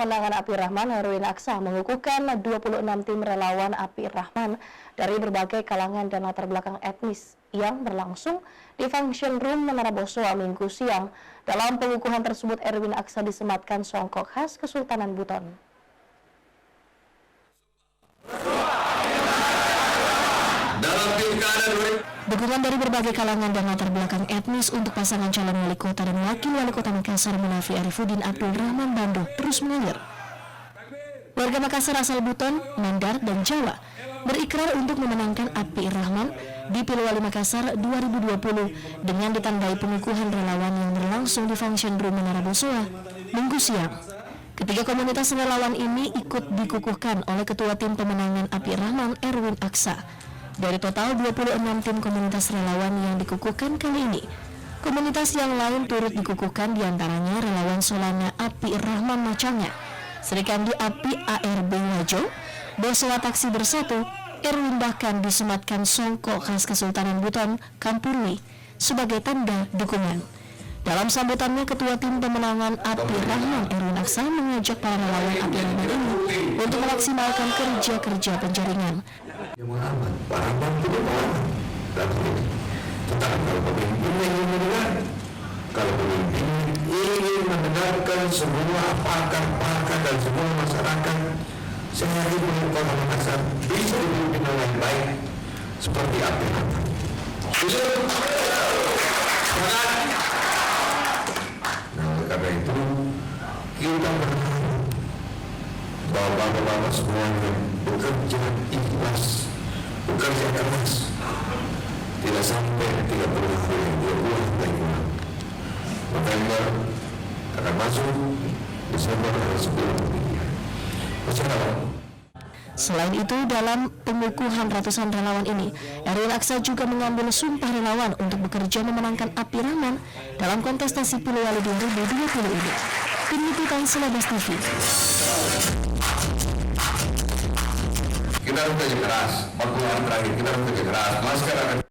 Pemenangan Api Rahman Erwin Aksa mengukuhkan 26 tim relawan Api Rahman dari berbagai kalangan dan latar belakang etnis yang berlangsung di Function Room Menara Bosowa Minggu siang. Dalam pengukuhan tersebut, Erwin Aksa disematkan songkok khas Kesultanan Buton. Dukungan dari berbagai kalangan dan latar belakang etnis untuk pasangan calon wali kota dan wakil wali kota Makassar Munafi Arifuddin Abdul Rahman Bando terus mengalir. Warga Makassar asal Buton, Mandar, dan Jawa berikrar untuk memenangkan Api Rahman di Pilwali Makassar 2020 dengan ditandai pengukuhan relawan yang berlangsung di Function Room Menara Bosowa Minggu siang. Ketiga komunitas relawan ini ikut dikukuhkan oleh Ketua Tim Pemenangan Api Rahman Erwin Aksa. Dari total 26 tim komunitas relawan yang dikukuhkan kali ini, komunitas yang lain turut dikukuhkan diantaranya relawan Solana Api Rahman Macangnya, Serikandi Api ARB Wajo, Bosowa Taksi Bersatu. Erwin bahkan disematkan songkok khas Kesultanan Buton Kampurwi sebagai tanda dukungan. Dalam sambutannya, Ketua Tim Pemenangan Api Rahman Erwin Aksa mengajak para relawan Api Rahman ini untuk memaksimalkan kerja-kerja penjaringan. Yang mengamat, para mampu berpengalaman dalam ini. Tetapi kalau pemimpinnya ingin mendengar, kalau pemimpin ingin mendengarkan semua pakar-pakar dan semua masyarakat, saya yakin Kota Makassar bisa dipimpin dengan baik seperti Api Rahman. Nah, karena itu kita berharap bahwa bapak-bapak semuanya bekerja ikhlas, bekerja keras, tidak sampai 30 hari yang buah baik kurang. November akan masuk, Desember akan 10 pemilihan. Selain itu, dalam pengukuhan ratusan relawan ini, Erwin Aksa juga mengambil sumpah relawan untuk bekerja memenangkan Api Rahman dalam kontestasi Pilwali 2020 ini. Tim Liputan Selebas TV. Kita harus kerja keras, waktu yang terakhir kita harus kerja keras. Masker akan